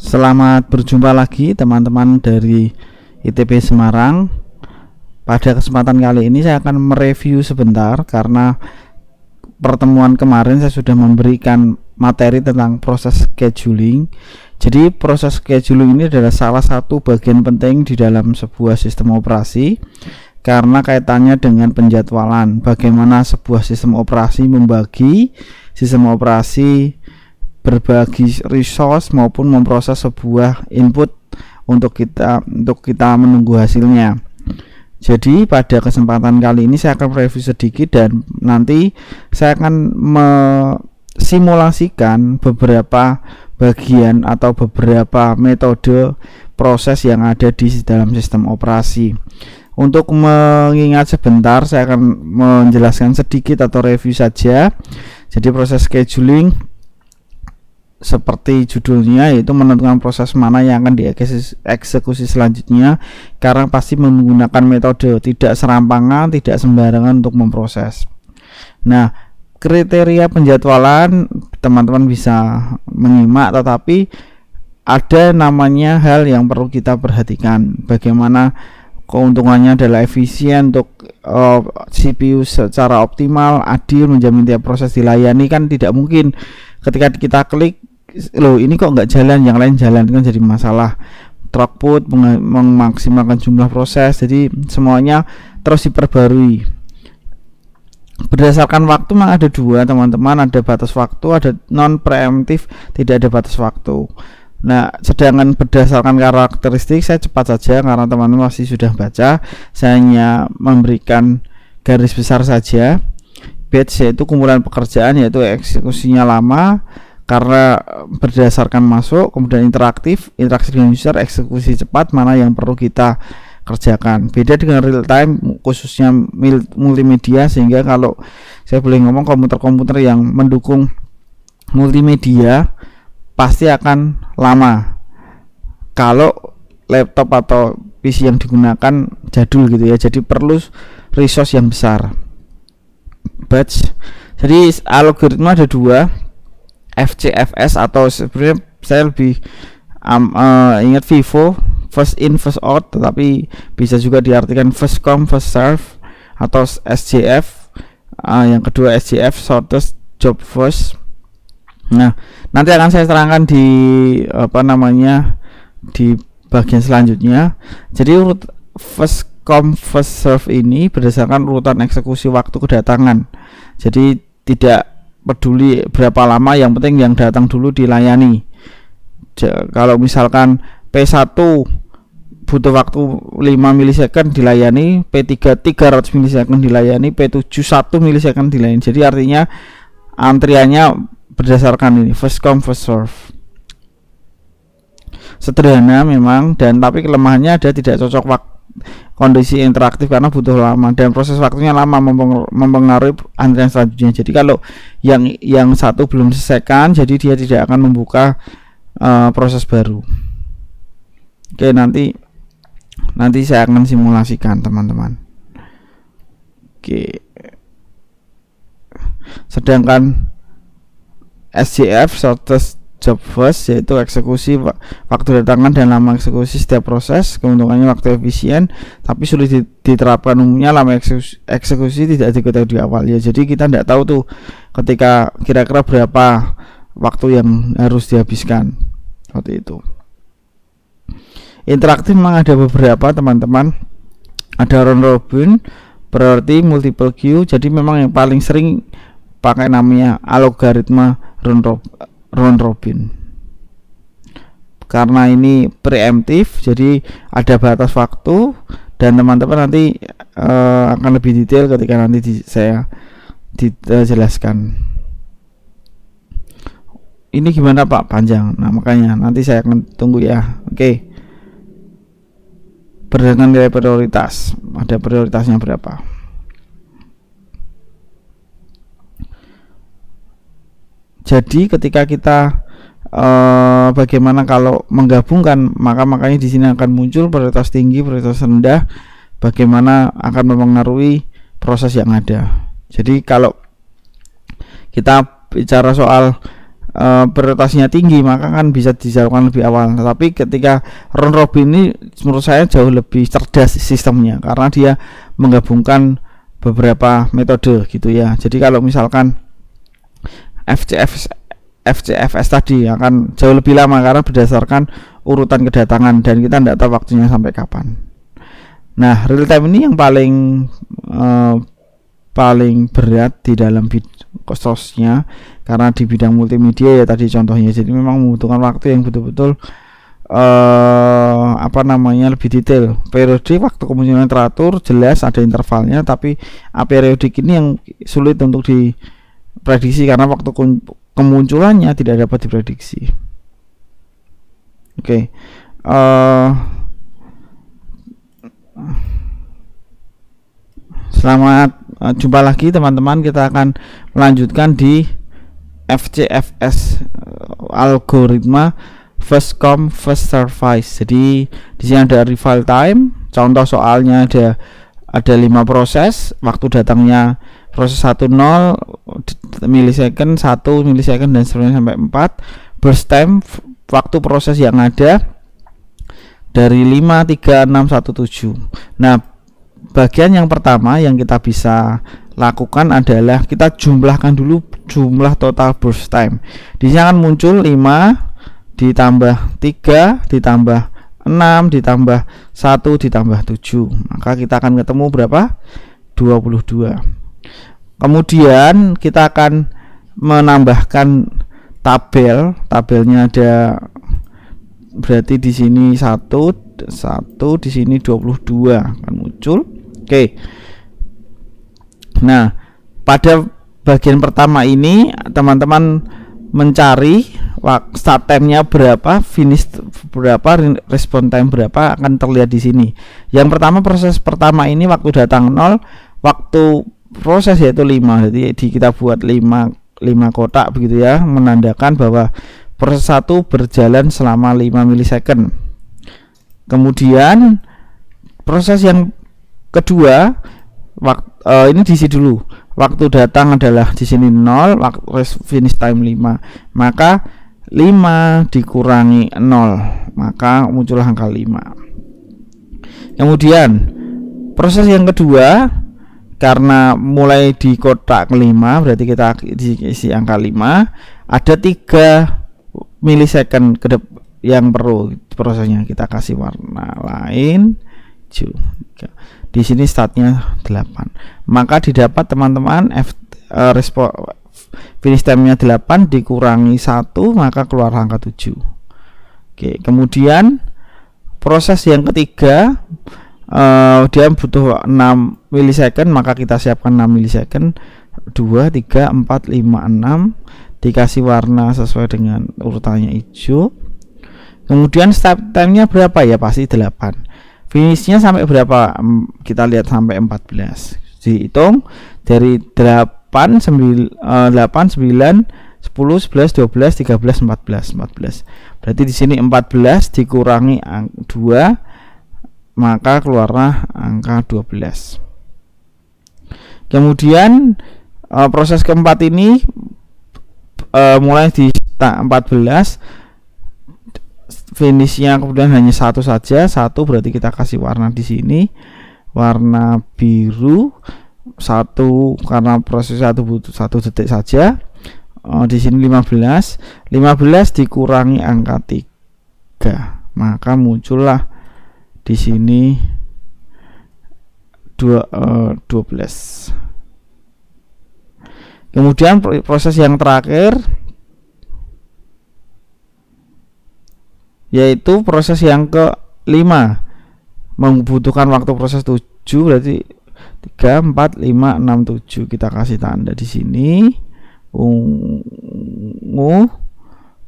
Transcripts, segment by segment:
Selamat berjumpa lagi teman-teman dari ITB Semarang. Pada kesempatan kali ini saya akan mereview sebentar karena pertemuan kemarin saya sudah memberikan materi tentang proses scheduling. Jadi proses scheduling ini adalah salah satu bagian penting di dalam sebuah sistem operasi karena kaitannya dengan penjadwalan, bagaimana sebuah sistem operasi membagi sistem operasi, berbagi resource maupun memproses sebuah input untuk kita menunggu hasilnya. Jadi pada kesempatan kali ini saya akan review sedikit dan nanti saya akan simulasikan beberapa bagian atau beberapa metode proses yang ada di dalam sistem operasi. Untuk mengingat sebentar saya akan menjelaskan sedikit atau review saja. Jadi proses scheduling seperti judulnya, yaitu menentukan proses mana yang akan dieksekusi selanjutnya, karena pasti menggunakan metode tidak serampangan, tidak sembarangan untuk memproses. Nah, kriteria penjadwalan teman-teman bisa menyimak, tetapi ada namanya hal yang perlu kita perhatikan, bagaimana keuntungannya adalah efisien untuk CPU secara optimal, adil, menjamin tiap proses dilayani. Kan tidak mungkin ketika kita klik, loh ini kok nggak jalan, yang lain jalan, kan jadi masalah. Throughput memaksimalkan jumlah proses, jadi semuanya terus diperbarui. Berdasarkan waktu memang ada dua teman-teman, ada batas waktu, ada non preemptif, tidak ada batas waktu. Nah, sedangkan berdasarkan karakteristik saya cepat saja karena teman-teman pasti sudah baca. Saya hanya memberikan garis besar saja. Batch yaitu kumpulan pekerjaan, yaitu eksekusinya lama karena berdasarkan masuk, kemudian interaksi dengan user, eksekusi cepat, mana yang perlu kita kerjakan. Beda dengan real time, khususnya multimedia, sehingga kalau saya boleh ngomong, komputer-komputer yang mendukung multimedia pasti akan lama kalau laptop atau PC yang digunakan jadul gitu ya, jadi perlu resource yang besar. Batch, jadi algoritma ada dua, FCFS atau sebenarnya saya lebih ingat FIFO, first in first out, tetapi bisa juga diartikan first come first serve, atau SJF, yang kedua SJF, shortest job first. Nah, nanti akan saya terangkan di di bagian selanjutnya. Jadi urut first come first serve ini berdasarkan urutan eksekusi waktu kedatangan. Jadi tidak peduli berapa lama, yang penting yang datang dulu dilayani. Kalau misalkan P1 butuh waktu 5 milisekund dilayani, P3 300 milisekund dilayani, P7 1 milisekund dilayani. Jadi artinya antriannya berdasarkan ini first come first serve. Sederhana memang, dan tapi kelemahannya ada tidak cocok kondisi interaktif karena butuh lama dan proses waktunya lama, mempengaruhi antrian selanjutnya. Jadi kalau yang satu belum selesaikan, jadi dia tidak akan membuka proses baru. Oke, nanti saya akan simulasikan teman-teman. Oke, sedangkan SJF, shortest job first, yaitu eksekusi waktu datangan dan lama eksekusi setiap proses. Keuntungannya waktu efisien, tapi sulit diterapkan umumnya. Lama eksekusi tidak diketahui di awal ya, jadi kita tidak tahu tuh ketika kira-kira berapa waktu yang harus dihabiskan seperti itu. Interaktif memang ada beberapa teman-teman, ada round robin, priority, multiple queue. Jadi memang yang paling sering pakai namanya algoritma round robin karena ini preemptif, jadi ada batas waktu, dan teman-teman nanti akan lebih detail ketika nanti saya jelaskan. Ini gimana Pak, panjang, nah makanya nanti saya akan tunggu ya. Oke, berdasarkan nilai prioritas, ada prioritasnya berapa. Jadi ketika kita bagaimana kalau menggabungkan, makanya di sini akan muncul prioritas tinggi, prioritas rendah, bagaimana akan mempengaruhi proses yang ada. Jadi kalau kita bicara soal prioritasnya tinggi, maka kan bisa dijalankan lebih awal. Tapi ketika round robin ini menurut saya jauh lebih cerdas sistemnya, karena dia menggabungkan beberapa metode gitu ya. Jadi kalau misalkan FCFS tadi akan jauh lebih lama karena berdasarkan urutan kedatangan dan kita tidak tahu waktunya sampai kapan. Nah, real time ini yang paling berat di dalam kosnya, karena di bidang multimedia ya tadi contohnya. Jadi memang membutuhkan waktu yang betul-betul lebih detail. Periode waktu kemunculan teratur, jelas ada intervalnya, tapi periodik ini yang sulit untuk diprediksi karena waktu kemunculannya tidak dapat diprediksi. Oke. Selamat jumpa lagi teman-teman. Kita akan melanjutkan di FCFS, algoritma first come first serve. Jadi di sini ada real time. Contoh soalnya ada 5 proses, waktu datangnya proses 1 0 milisecond, 1 milisecond dan seterusnya sampai 4. Burst time, waktu proses yang ada dari 5, 3, 6, 1, 7. Nah, bagian yang pertama yang kita bisa lakukan adalah kita jumlahkan dulu jumlah total burst time. Di sini akan muncul 5 ditambah 3 ditambah 6 ditambah 1 ditambah 7. Maka kita akan ketemu berapa? 22. Kemudian kita akan menambahkan tabelnya ada, berarti di sini 1 di sini 22 akan muncul. Oke. Nah, pada bagian pertama ini teman-teman mencari start time-nya berapa, finish berapa, respon time berapa akan terlihat di sini. Yang pertama, proses pertama ini waktu datang 0, waktu proses yaitu 5. Jadi kita buat 5 kotak begitu ya, menandakan bahwa proses 1 berjalan selama 5 milisecond. Kemudian proses yang kedua, ini diisi dulu. Waktu datang adalah di sini 0, waktu finish time 5. Maka 5 dikurangi 0, maka muncul angka 5. Kemudian proses yang kedua, karena mulai di kotak kelima, berarti kita diisi angka 5. Ada 3 milisecond yang perlu prosesnya, kita kasih warna lain hijau. Di sini startnya 8, maka didapat teman-teman finish time-nya 8 dikurangi 1, maka keluar angka 7. Oke, kemudian proses yang ketiga, dia butuh 6 milisecond, maka kita siapkan 6 milisecond. 2, 3, 4, 5, 6 dikasih warna sesuai dengan urutannya hijau. Kemudian start time-nya berapa ya? Pasti 8. Finishnya sampai berapa? Kita lihat sampai 14. Dihitung dari 8, 9, 10, 11, 12, 13, 14. Berarti di sini 14 dikurangi 2, maka keluarlah angka 12. Kemudian proses keempat ini mulai di 14, finishnya kemudian hanya 1 saja. 1 berarti kita kasih warna di sini warna biru. 1 karena proses 1 butuh 1 detik saja. Di sini 15 dikurangi angka 3, maka muncullah di sini 12. Kemudian proses yang terakhir yaitu proses yang ke-5, membutuhkan waktu proses 7, berarti 3, 4, 5, 6, 7. Kita kasih tanda di sini ungu.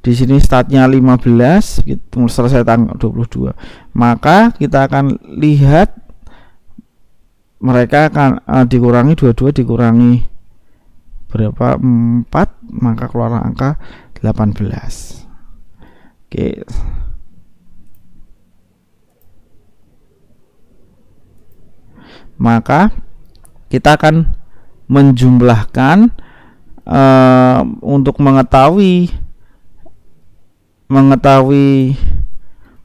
Di sini startnya 15, kita selesai tanggal 22. Maka kita akan lihat mereka akan dikurangi 22 dikurangi berapa? 4, maka keluar angka 18. Oke. Maka kita akan menjumlahkan untuk mengetahui mengetahui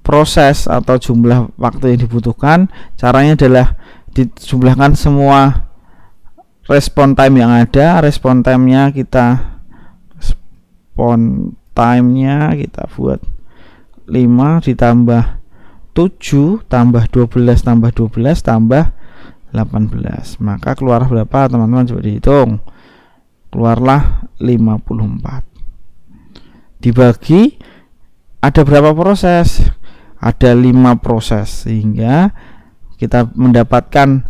proses atau jumlah waktu yang dibutuhkan, caranya adalah dijumlahkan semua respon time yang ada. Respon time-nya kita buat 5 ditambah 7 tambah 12 tambah 12 tambah 18. Maka keluar berapa teman-teman, coba dihitung. Keluarlah 54. Dibagi ada berapa proses? Ada 5 proses, sehingga kita mendapatkan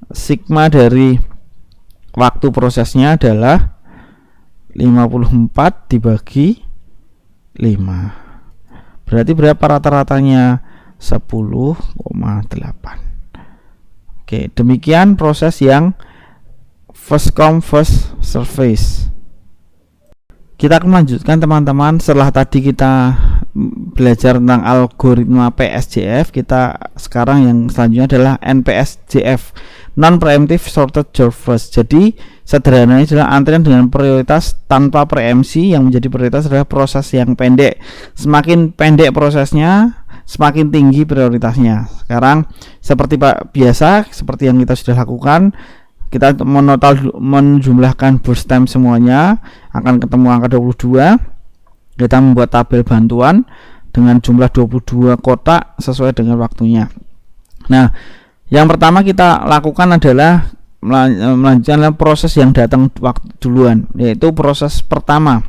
sigma dari waktu prosesnya adalah 54 dibagi 5. Berarti berapa rata-ratanya? 10,8. Oke, demikian proses yang first come first service. Kita akan melanjutkan teman-teman. Setelah tadi kita belajar tentang algoritma PSJF, kita sekarang yang selanjutnya adalah NPSJF, non preemptive sorted job first. Jadi sederhananya adalah antrian dengan prioritas tanpa preemsi. Yang menjadi prioritas adalah proses yang pendek. Semakin pendek prosesnya, semakin tinggi prioritasnya. Sekarang seperti biasa, seperti yang kita sudah lakukan, kita menjumlahkan burst time semuanya akan ketemu angka 22. Kita membuat tabel bantuan dengan jumlah 22 kotak sesuai dengan waktunya. Nah, yang pertama kita lakukan adalah melanjutkan proses yang datang waktu duluan, yaitu proses pertama.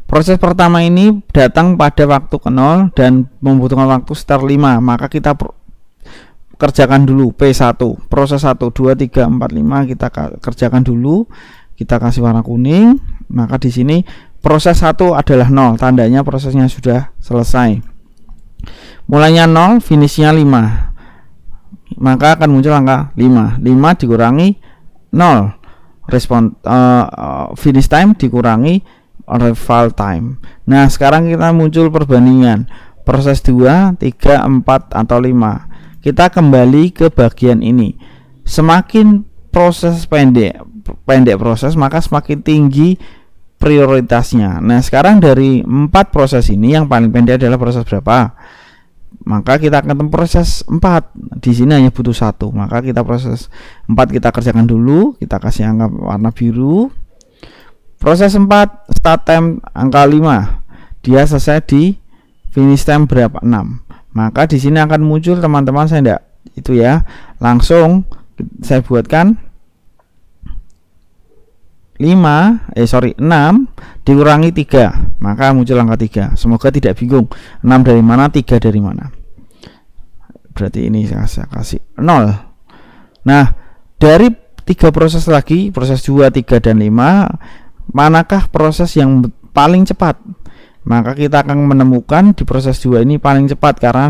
Proses pertama ini datang pada waktu ke 0 dan membutuhkan waktu sekitar 5. Maka kita kerjakan dulu P1, proses 1, 2, 3, 4, 5 kita kerjakan dulu. Kita kasih warna kuning. Maka di sini proses 1 adalah 0, tandanya prosesnya sudah selesai. Mulainya 0, finishnya 5. Maka akan muncul angka 5. 5 dikurangi 0. Finish time dikurangi arrival time. Nah, sekarang kita muncul perbandingan proses 2, 3, 4 atau 5. Kita kembali ke bagian ini. Semakin proses pendek proses, maka semakin tinggi prioritasnya. Nah, sekarang dari 4 proses ini yang paling pendek adalah proses berapa? Maka kita akan ketemu proses 4. Di sini hanya butuh 1. Maka kita proses 4 kita kerjakan dulu. Kita kasih angka warna biru. Proses 4 start time angka 5. Dia selesai di finish time berapa? 6. Maka di sini akan muncul teman-teman, saya enggak itu ya. Langsung saya buatkan 6 dikurangi 3, maka muncul angka 3. Semoga tidak bingung 6 dari mana, 3 dari mana. Berarti ini saya kasih 0. Nah, dari 3 proses lagi, proses 2, 3 dan 5, manakah proses yang paling cepat? Maka kita akan menemukan di proses 2 ini paling cepat karena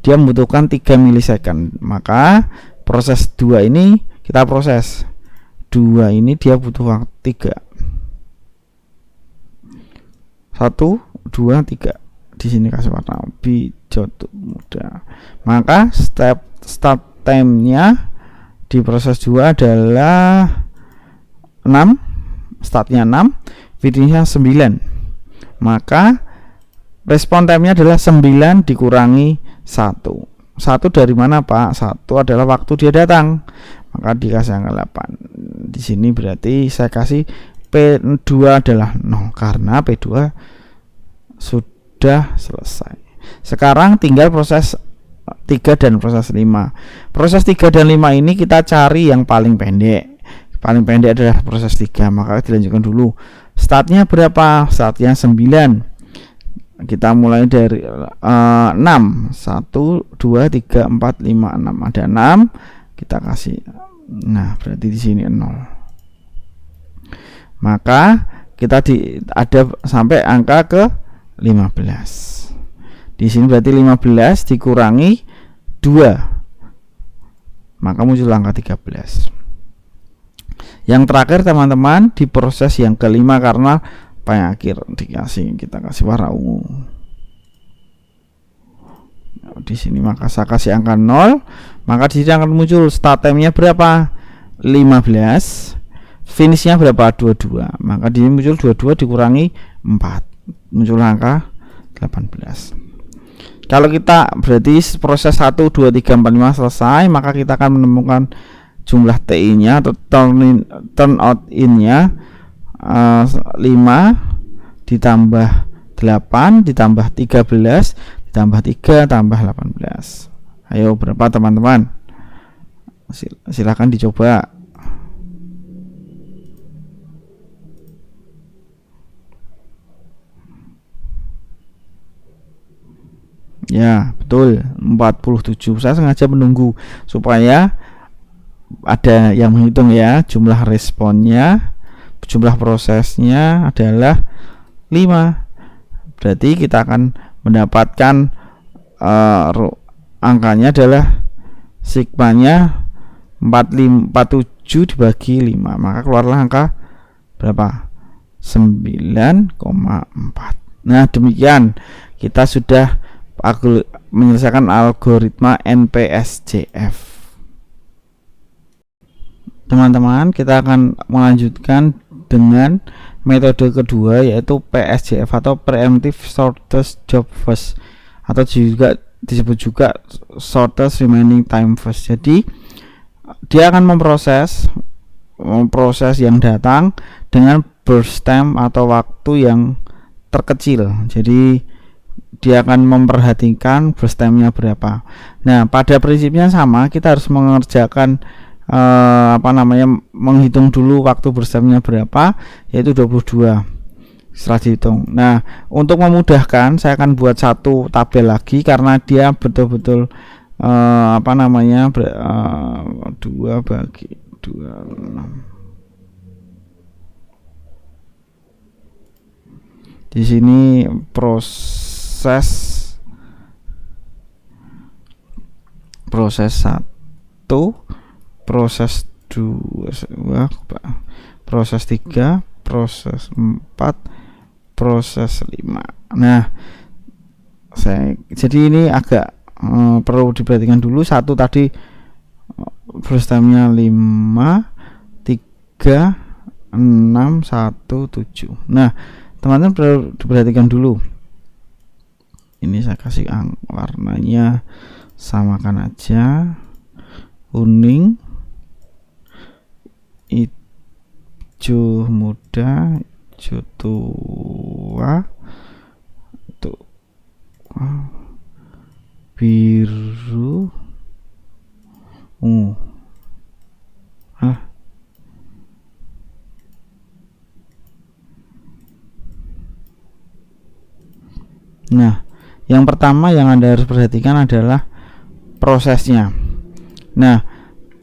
dia membutuhkan 3 milisecond. Maka proses 2 ini kita proses 2 ini dia butuh waktu 3. 1, 2, 3. Di sini kasih warna hijau muda. Maka start time-nya di proses 2 adalah 6. Startnya 6, finishnya 9. Maka respon time-nya adalah 9 dikurangi 1. 1 dari mana, Pak? 1 adalah waktu dia datang. Maka dikasih angka 8. Di sini berarti saya kasih P2 adalah 0 karena P2 sudah selesai. Sekarang tinggal proses 3 dan proses 5. Proses 3 dan 5 ini kita cari yang paling pendek. Paling pendek adalah proses 3. Maka dilanjutkan dulu. Startnya berapa? Startnya 9. Kita mulai dari 6. 1, 2, 3, 4, 5, 6. Ada 6. Kita kasih. Nah, berarti di sini 0. Maka kita ada sampai angka ke 15. Di sini berarti 15 dikurangi 2. Maka muncul angka 13. Yang terakhir teman-teman di proses yang kelima, karena paling akhir kita kasih warna ungu. Di sini maka saya kasih angka 0, maka di sini akan muncul start time-nya berapa? 15. Finishnya berapa? 22. Maka di sini muncul 22 dikurangi 4. muncul angka 18. Kalau kita berarti proses 1 2 3 4 5 selesai, maka kita akan menemukan jumlah TI-nya atau turn out in-nya 5 ditambah 8 ditambah 13 ditambah 3 tambah 18. Ayo berapa teman-teman? Silahkan dicoba. Ya, betul 47. Saya sengaja menunggu supaya ada yang menghitung ya. Jumlah responnya, jumlah prosesnya adalah 5. Berarti kita akan mendapatkan angkanya adalah sigmanya 47 dibagi 5. Maka keluarlah angka berapa? 9,4. Nah, demikian kita sudah menyelesaikan algoritma NPSJF. Teman-teman, kita akan melanjutkan dengan metode kedua, yaitu PSJF atau Preemptive Shortest Job First, atau juga disebut juga Shortest Remaining Time First. Jadi dia akan memproses yang datang dengan burst time atau waktu yang terkecil. Jadi dia akan memperhatikan burst time-nya berapa. Nah, pada prinsipnya sama, kita harus mengerjakan menghitung dulu waktu burst time-nya berapa, yaitu 22 setelah dihitung. Nah, untuk memudahkan saya akan buat satu tabel lagi karena dia betul-betul 2 bagi 2 6. Di sini proses 1, proses 2, proses 3, proses 4, proses 5. Nah, jadi ini agak perlu diperhatikan dulu. Satu tadi burst time-nya 5, 3, 6, 1, 7. Nah, teman-teman perlu diperhatikan dulu. Ini saya kasih warnanya samakan aja, kuning, hijau muda, hijau tua, biru, ungu. Nah, yang pertama yang Anda harus perhatikan adalah prosesnya. Nah,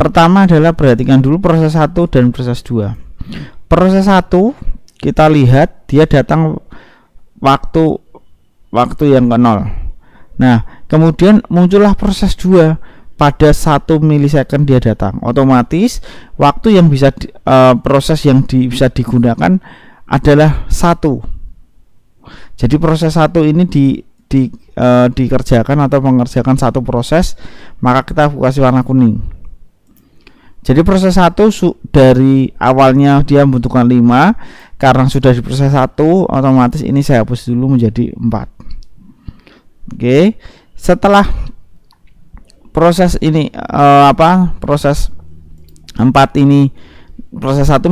pertama adalah perhatikan dulu proses 1 dan proses 2. Proses 1 kita lihat dia datang waktu yang ke 0. Nah, kemudian muncullah proses 2 pada 1 milisecond dia datang. Otomatis waktu yang bisa proses yang bisa digunakan adalah 1. Jadi proses 1 ini dikerjakan atau mengerjakan satu proses, maka kita kasih warna kuning. Jadi proses 1 dari awalnya dia membutuhkan 5, karena sudah di proses 1 otomatis ini saya hapus dulu menjadi 4. Oke, setelah proses ini proses 4 ini, proses 1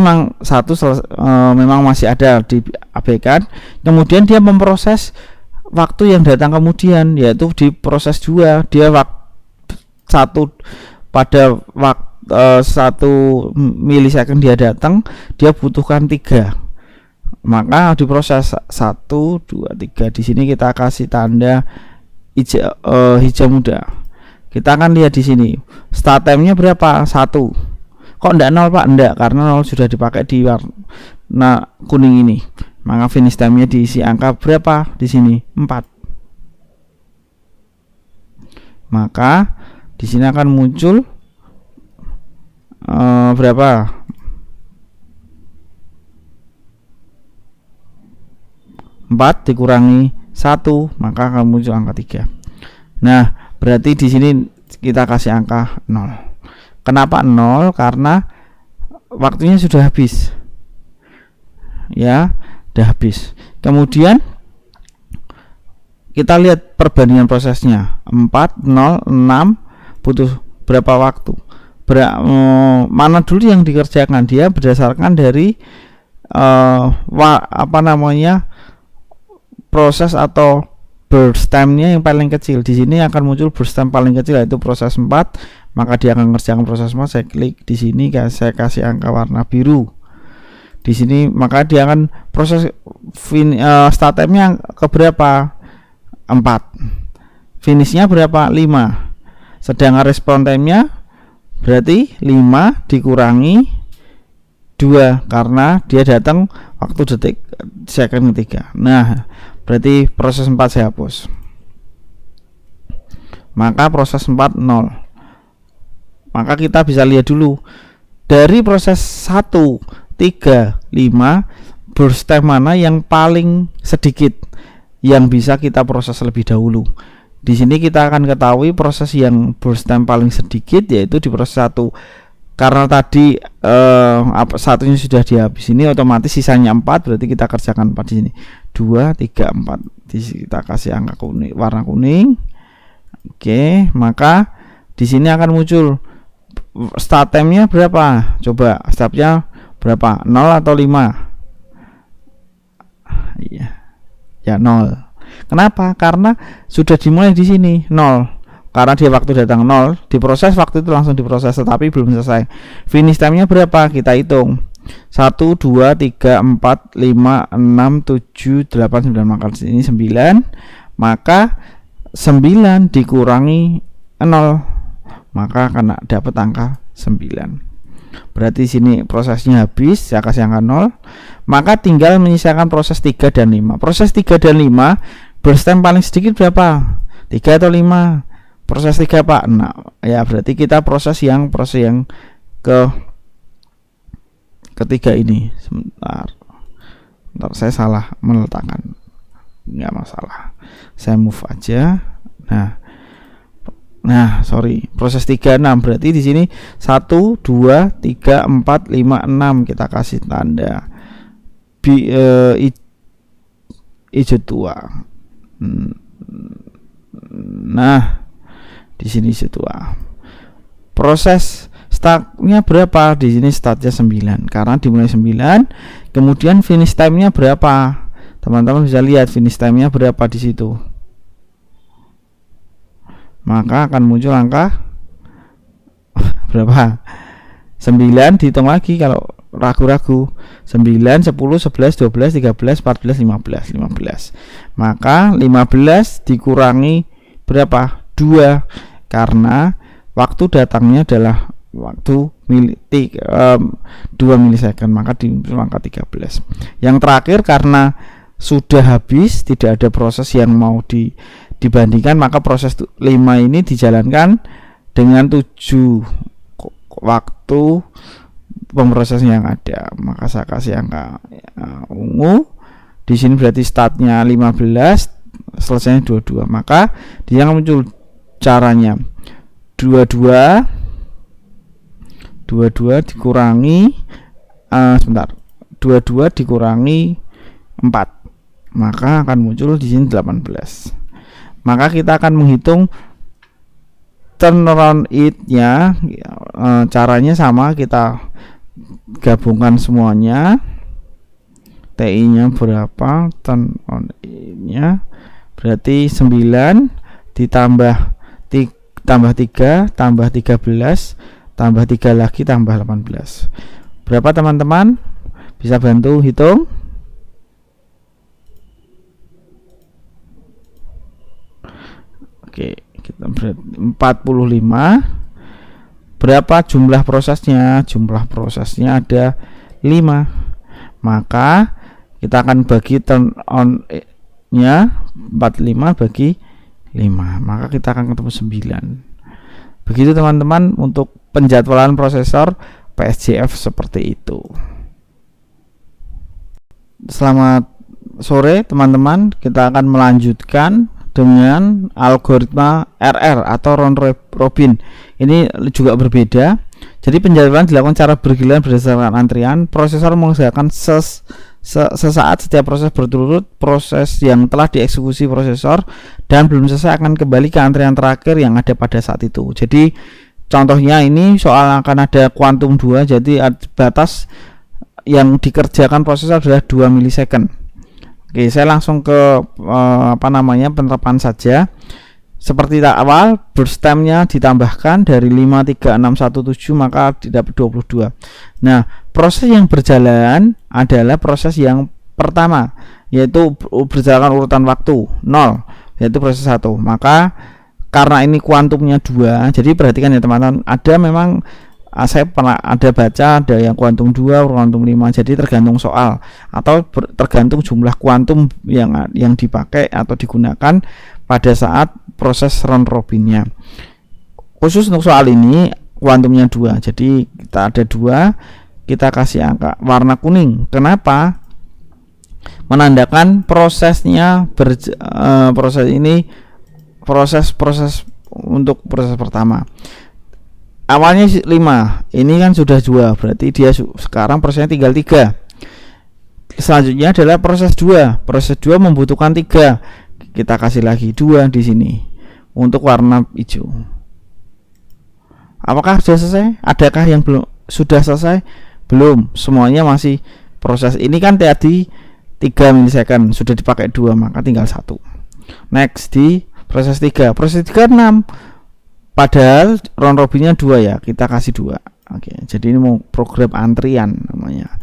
memang masih ada diabaikan. Kemudian dia memproses waktu yang datang kemudian, yaitu di proses 2 dia pada waktu 1 milisecond dia datang, dia butuhkan 3. Maka di proses 1, 2, 3 di sini kita kasih tanda hijau muda. Kita akan lihat di sini start time-nya berapa? 1. Kok enggak 0, Pak? Enggak, karena 0 sudah dipakai di warna kuning ini. Maka finish time-nya diisi angka berapa? Di sini 4. Maka di sini akan muncul berapa? 4 dikurangi 1, maka akan muncul angka 3. Nah, berarti di sini kita kasih angka 0. Kenapa 0? Karena waktunya sudah habis. Ya, sudah habis. Kemudian kita lihat perbandingan prosesnya 4, 0, 6 butuh berapa waktu, mana dulu yang dikerjakan. Dia berdasarkan dari proses atau burst time-nya yang paling kecil. Di sini akan muncul burst time paling kecil yaitu proses 4, maka dia akan mengerjakan proses 4. Saya klik di sini, saya kasih angka warna biru di sini, maka dia akan proses start time-nya ke berapa? 4. Finishnya berapa? 5. Sedangkan respon time-nya berarti 5 dikurangi 2 karena dia datang waktu detik second ketiga. Nah, berarti proses 4 saya hapus. Maka proses 4 0. Maka kita bisa lihat dulu dari proses 1, 3, 5 burst time mana yang paling sedikit yang bisa kita proses lebih dahulu. Di sini kita akan ketahui proses yang burst time paling sedikit yaitu di proses 1. Karena tadi satunya sudah dihabis, ini otomatis sisanya 4, berarti kita kerjakan 4 di sini. 2, 3, 4. Kita kasih angka kuning, warna kuning. Oke, maka di sini akan muncul start time-nya berapa? Coba startnya berapa? 0 atau 5? Iya. Ya 0. Kenapa? Karena sudah dimulai di sini 0. Karena dia waktu datang 0, diproses waktu itu langsung diproses, tetapi belum selesai. Finish time-nya berapa? Kita hitung. 1, 2, 3, 4, 5, 6, 7, 8, 9. Maka ini 9. Maka 9 dikurangi 0, maka akan dapat angka 9. Berarti sini prosesnya habis, saya kasih angka 0. Maka tinggal menyisakan proses 3 dan 5. Proses 3 dan 5 burst time paling sedikit berapa? 3 atau 5? Proses 3 Pak. Nah, ya berarti kita proses yang ketiga ini. Sebentar, saya salah meletakkan. Enggak masalah. Saya move aja. Nah, sorry, proses 36 berarti di sini 1, 2, 3, 4, 5, 6 kita kasih tanda hijau tua. Nah, di sini hijau tua. Proses startnya berapa? Di sini startnya 9 karena dimulai 9. Kemudian finish time-nya berapa? Teman-teman bisa lihat finish time-nya berapa di situ. Maka akan muncul angka berapa? 9 dihitung lagi kalau ragu-ragu. 9, 10, 11, 12, 13, 14, 15. Maka 15 dikurangi berapa? 2 karena waktu datangnya adalah waktu 2 milisecond, maka dimuncul angka 13. Yang terakhir karena sudah habis, tidak ada proses yang mau dibandingkan, maka proses 5 ini dijalankan dengan 7 waktu pemrosesan yang ada. Maka saya kasih angka ungu. Di sini berarti startnya 15, selesainya 22. Maka dia akan muncul caranya 22 dikurangi 22 dikurangi 4, maka akan muncul di sini 18. Maka kita akan menghitung turnaround it-nya. Caranya sama, kita gabungkan semuanya. TI-nya berapa, turnaround it-nya berarti 9 ditambah 3 tambah 13 tambah 3 lagi tambah 18. Berapa teman-teman? Bisa bantu hitung? Oke, kita 45. Berapa jumlah prosesnya? Jumlah prosesnya ada 5. Maka kita akan bagi turn on nya 45 bagi 5, maka kita akan ketemu 9. Begitu teman-teman untuk penjadwalan prosesor PSJF seperti itu. Selamat sore teman-teman, kita akan melanjutkan dengan algoritma RR atau round robin. Ini juga berbeda. Jadi penjadwalan dilakukan secara bergiliran berdasarkan antrian. Prosesor mengerjakan sesaat setiap proses berturut-turut proses yang telah dieksekusi prosesor dan belum selesai akan kembali ke antrian terakhir yang ada pada saat itu. Jadi contohnya ini soal akan ada kuantum 2, jadi batas yang dikerjakan prosesor adalah 2 milisecond. Oke, saya langsung ke penerapan saja. Seperti awal, burst time-nya ditambahkan dari 53617 maka didapat 22. Nah, proses yang berjalan adalah proses yang pertama, yaitu berjalan urutan waktu 0, yaitu proses 1. Maka karena ini kuantumnya 2, jadi perhatikan ya teman-teman, ada memang saya pernah ada baca ada yang kuantum 2, kuantum 5, jadi tergantung soal atau tergantung jumlah kuantum yang dipakai atau digunakan pada saat proses round robinnya. Khusus untuk soal ini kuantumnya 2, jadi kita ada 2, kita kasih angka warna kuning. Kenapa? Menandakan prosesnya proses ini proses untuk proses pertama. Awalnya 5, ini kan sudah 2, berarti dia sekarang prosesnya tinggal 3. Selanjutnya adalah proses 2. Proses 2 membutuhkan 3. Kita kasih lagi 2 di sini untuk warna hijau. Apakah sudah selesai? Adakah yang belum sudah selesai? Belum, semuanya masih proses. Ini kan tadi 3 milisecond, sudah dipakai 2, maka tinggal 1. Next di proses 3. Proses 3 6. Padahal round robinnya 2 ya, kita kasih 2. Oke, jadi ini mau program antrian namanya.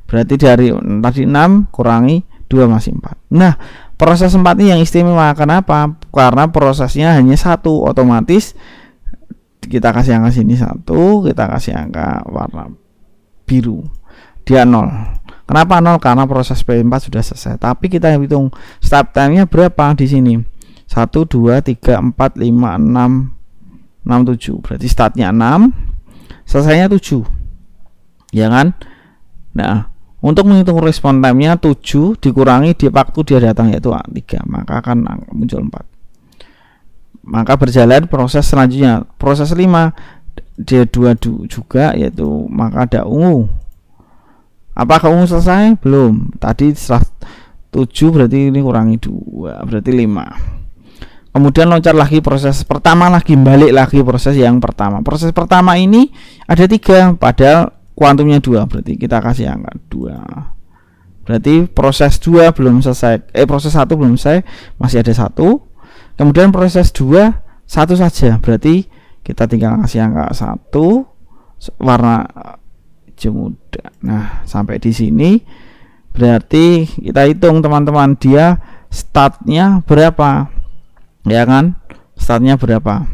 Berarti dari tadi 6 kurangi 2 masih 4. Nah, proses 4 ini yang istimewa. Kenapa? Karena prosesnya hanya 1, otomatis kita kasih angka sini 1, kita kasih angka warna biru. Dia 0. Kenapa 0? Karena proses P4 sudah selesai. Tapi kita hitung start time-nya berapa di sini? 1 2 3 4 5 6 7. Berarti startnya 6, selesainya 7. Ya kan? Nah, untuk menghitung respon time-nya 7 dikurangi di waktu dia datang yaitu 3, maka akan muncul 4. Maka berjalan proses selanjutnya. Proses 5 dia 2 juga, yaitu maka ada ungu. Apakah ungu selesai? Belum. Tadi setelah 7 berarti ini kurangi 2, berarti 5. Kemudian loncat lagi proses pertama lagi, balik lagi proses yang pertama. Proses pertama ini ada 3, padahal kuantumnya 2, berarti kita kasih angka 2. Berarti proses 2 belum selesai, proses 1 belum selesai, masih ada 1. Kemudian proses 2 1 saja, berarti kita tinggal kasih angka 1 warna hijau muda. Nah, sampai di sini berarti kita hitung teman-teman, dia startnya berapa? Ya kan, startnya berapa?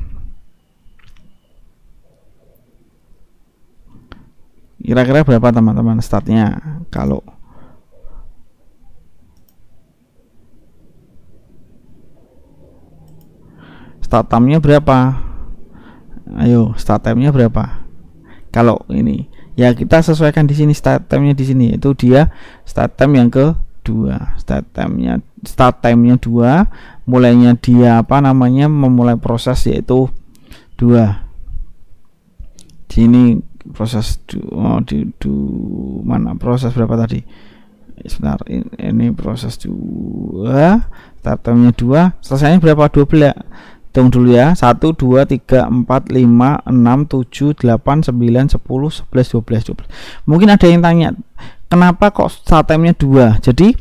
Kira-kira berapa teman-teman startnya? Kalau start time-nya berapa? Ayo, start time-nya berapa? Kalau ini ya kita sesuaikan di sini start time-nya di sini, itu dia start time yang kedua. Start time-nya 2. Mulainya dia memulai proses yaitu 2. Di sini proses mana proses berapa tadi? Sebentar, ini proses 2, start time-nya 2, selesainya berapa? 12. Hitung dulu ya. 1 2 3 4 5 6 7 8 9 10 11 12. Mungkin ada yang tanya, kenapa kok start time-nya 2? Jadi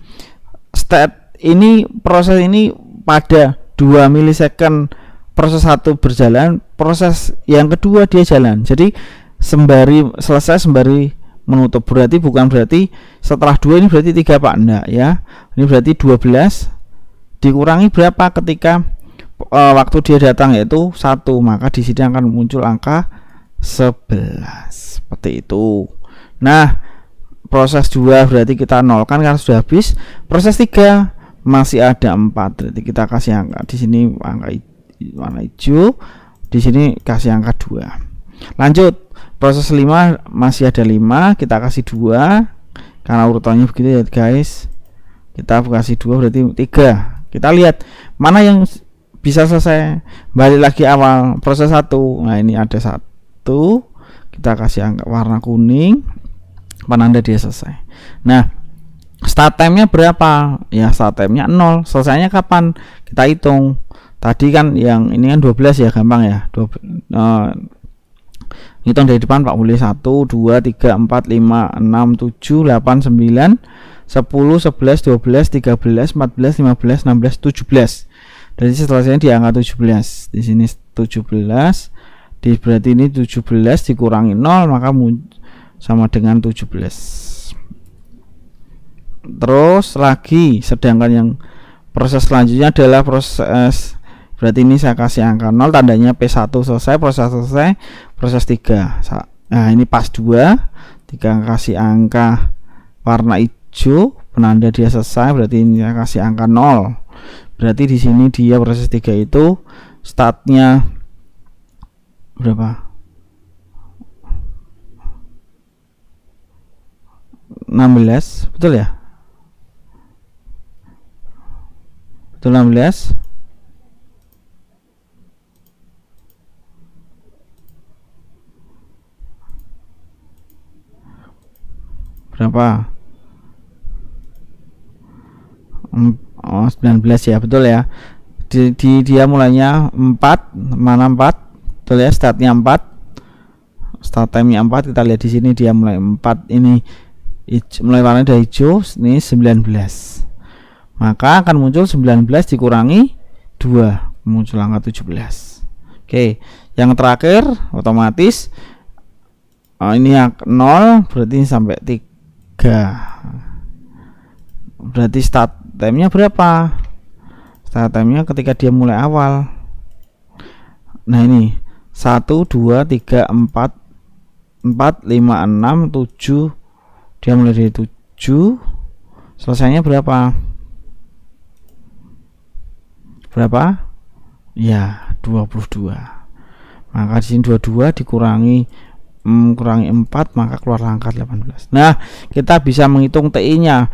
proses ini pada 2 milisecond proses 1 berjalan, proses yang kedua dia jalan. Jadi sembari selesai sembari menutup, berarti bukan berarti setelah 2 ini berarti 3 Pak, enggak ya. Ini berarti 12 dikurangi berapa ketika waktu dia datang yaitu 1, maka di sini akan muncul angka 11. Seperti itu. Nah, proses 2 berarti kita nolkan karena sudah habis. Proses 3 masih ada 4, berarti kita kasih angka di sini angka warna hijau, di sini kasih angka 2. Lanjut, proses 5 masih ada 5, kita kasih 2 karena urutannya begitu ya guys. Kita kasih 2 berarti 3. Kita lihat mana yang bisa selesai. Balik lagi awal proses 1. Nah, ini ada 1, kita kasih angka warna kuning penanda dia selesai. Nah, Start time-nya berapa? Ya start time-nya 0. Selesainya kapan? Kita hitung. Tadi kan yang ini kan 12 ya, gampang ya. Hitung dari depan Pak boleh 1 2 3 4 5 6 7 8 9 10 11 12 13 14 15 16 17. Jadi setelahnya di angka 17. Di sini 17. Berarti ini 17 dikurangi 0 maka sama dengan 17. Terus lagi, sedangkan yang proses selanjutnya adalah proses, berarti ini saya kasih angka 0, tandanya P1 selesai, proses 3. Nah ini pas 2, 3 kasih angka warna hijau penanda dia selesai, berarti ini saya kasih angka 0. Berarti di sini dia proses 3 itu startnya berapa? 16, betul ya? Betul 16. Berapa? 19 ya, betul ya. Dia mulainya 4, mana 4? Betul ya, startnya 4. Start time-nya 4, kita lihat di sini dia mulai 4 ini mulai warna dari hijau, ini 19. Maka akan muncul 19 dikurangi 2, muncul angka 17. Oke, yang terakhir otomatis ini yang 0, berarti sampai 3. Berarti start time-nya berapa? Start time-nya ketika dia mulai awal. Nah ini 1 2 3 4 4 5 6 7. Dia mulai dari 7. Selesainya berapa? Berapa? Ya 22. Maka di sini 22 dikurangi kurangi 4, maka keluar angka 18. Nah kita bisa menghitung TI nya,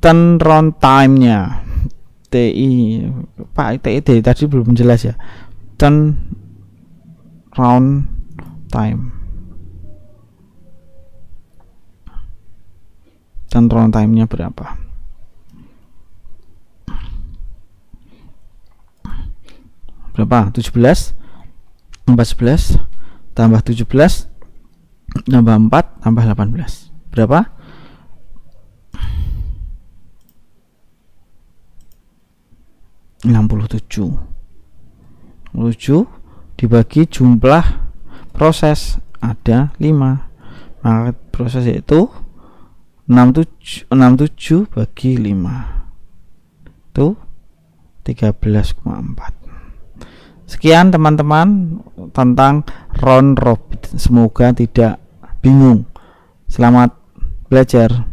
turnaround time nya. TI Pak, TI tadi belum jelas ya. Turnaround time. Turnaround time nya berapa? Berapa? 17 tambah 11 tambah 17 tambah 4 tambah 18 berapa? 67 dibagi jumlah proses ada 5, maka proses itu 67 bagi 5 itu 13,4. Sekian teman-teman tentang round robin, semoga tidak bingung. Selamat belajar.